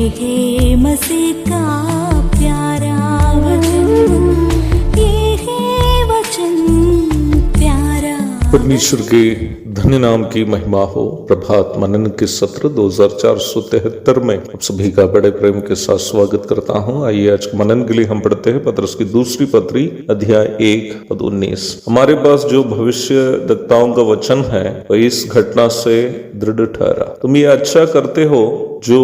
है मसीह का प्यारा वचन, ये है वचन प्यारा। परमेश्वर के धन्य नाम की महिमा हो। प्रभात मनन के सत्र 2473 में आप सभी का बड़े प्रेम के साथ स्वागत करता हूं। आइए आज मनन के लिए हम पढ़ते हैं पत्रस की दूसरी पत्री अध्याय 1 पद 19। हमारे पास जो भविष्य वक्ताओं का वचन है वह इस घटना से दृढ़ ठहरा। तुम ये अच्छा करते हो जो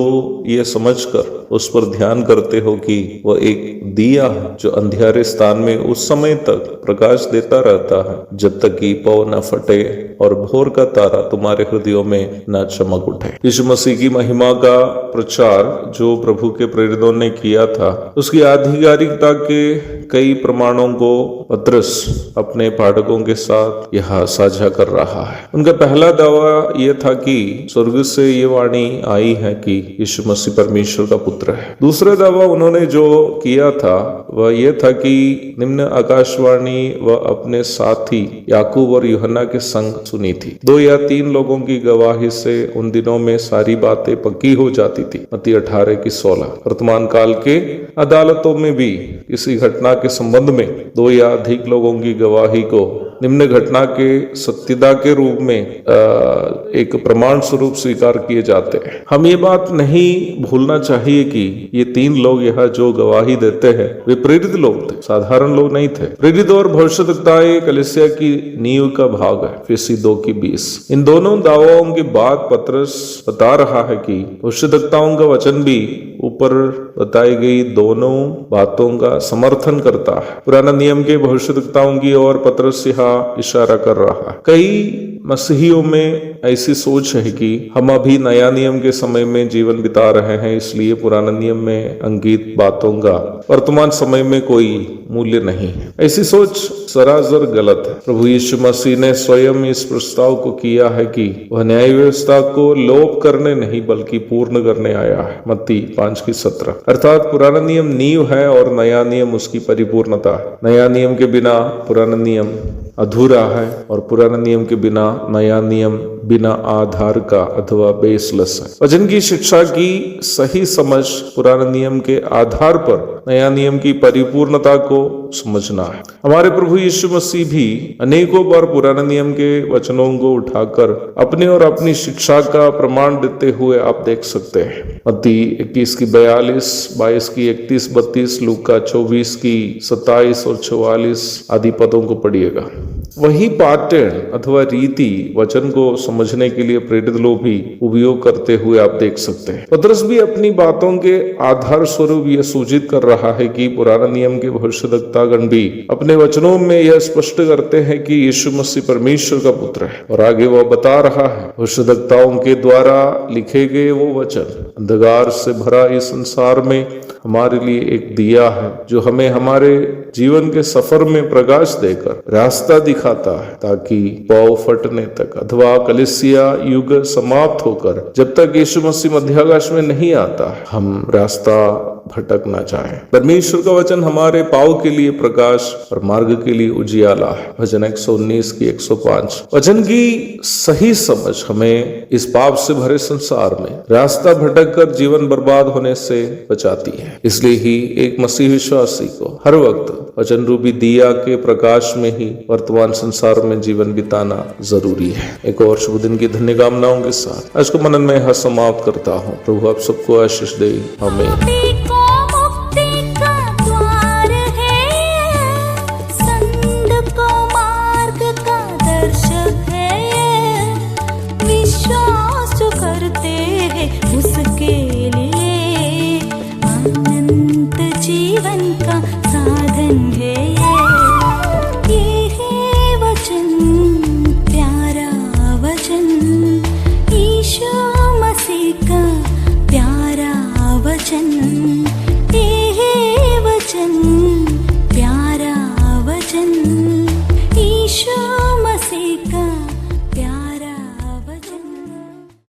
ये समझकर उस पर ध्यान करते हो कि वह एक दिया है जो अंधियारे स्थान में उस समय तक प्रकाश देता रहता है जब तक कि पौ न फटे और भोर का तारा तुम्हारे हृदयों में न चमक उठे। यीशु मसीह की महिमा का प्रचार जो प्रभु के प्रेरितों ने किया था, उसकी आधिकारिकता के कई प्रमाणों को पत्रस अपने पाठकों के साथ यहाँ साझा कर रहा है। उनका पहला दावा यह था कि स्वर्ग से ये वाणी आई है कि यीशु मसीह परमेश्वर का पुत्र है। दूसरा दावा उन्होंने जो किया था वह यह था कि निम्न आकाशवाणी वह अपने साथी याकूब और यूहन्ना के संग सुनी थी। 2 या 3 लोगों की गवाही से उन दिनों में सारी बातें पक्की हो जाती थी। मत्ती 18:16। वर्तमान काल के अदालतों में भी इसी घटना के संबंध में 2 या अधिक लोगों की गवाही को निम्न घटना के सत्यता के रूप में एक प्रमाण स्वरूप स्वीकार किए जाते हैं। हम ये बात नहीं भूलना चाहिए कि ये 3 लोग यहाँ जो गवाही देते हैं वे प्रेरित लोग थे, साधारण लोग नहीं थे। प्रेरित और भविष्यद्वक्ताएं कलीसिया की नींव का भाग है। फिलिप्पी 2:20। इन दोनों दावाओं के बाद पत्रस बता रहा है कि भविष्यद्वक्ताओं का वचन भी ऊपर बताई गई दोनों बातों का समर्थन करता है। पुराना नियम के भविष्यद्वक्ताओं की ओर पत्रस यहाँ इशारा कर रहा है। कई मसीहियों में ऐसी सोच है कि हम अभी नया नियम के समय में जीवन बिता रहे हैं, इसलिए पुराना नियम में अंकित बातों का वर्तमान समय में कोई मूल्य नहीं है। ऐसी सोच सरासर गलत है। प्रभु यीशु मसीह ने स्वयं इस प्रस्ताव को किया है कि वह न्याय व्यवस्था को लोप करने नहीं बल्कि पूर्ण करने आया है। मत्ती 5:17। अर्थात पुराना नियम नींव है और नया नियम उसकी परिपूर्णता है। नया नियम के बिना पुराना नियम अधूरा है और पुराना नियम के बिना नया नियम बिना आधार का अथवा बेसलेस है। वचन की शिक्षा की सही समझ पुराने नियम के आधार पर नया नियम की परिपूर्णता को समझना है। हमारे प्रभु यीशु मसीह भी अनेकों बार पुराने नियम के वचनों को उठाकर अपने और अपनी शिक्षा का प्रमाण देते हुए आप देख सकते हैं। मत्ती 21:42, 22:31-32, लूका 24:27 और 44 आदि पदों को पढ़िएगा। वही पैटर्न अथवा रीति वचन को समझने के लिए प्रेरित लोग भी उपयोग करते हुए आप देख सकते हैं। पत्रस भी अपनी बातों के आधार स्वरूप यह सूचित कर रहा है कि पुराना नियम के भविष्यद्वक्तागण भी अपने वचनों में यह स्पष्ट करते हैं कि यीशु मसीह परमेश्वर का पुत्र है। और आगे वह बता रहा है भविष्यद्वक्ताओं के द्वारा लिखे गए वो वचन अंधकार से भरा इस संसार में हमारे लिए एक दिया है जो हमें हमारे जीवन के सफर में प्रकाश देकर रास्ता दिखाता है ताकि पौ फटने तक अथवा कलीसिया युग समाप्त होकर जब तक यीशु मसीह मध्याकाश में नहीं आता हम रास्ता भटक ना चाहे। परमेश्वर का वचन हमारे पाँव के लिए प्रकाश और मार्ग के लिए उजियाला है। भजन 119:105। वचन की सही समझ हमें इस पाप से भरे संसार में रास्ता भटक कर जीवन बर्बाद होने से बचाती है। इसलिए ही एक मसीह विश्वासी को हर वक्त वचन रूपी दिया के प्रकाश में ही वर्तमान संसार में जीवन बिताना जरूरी है। एक और शुभ दिन की धन्य कामनाओं के साथ आज को मनन में यह समाप्त करता हूँ। प्रभु आप सबको आशीष दे। आमीन।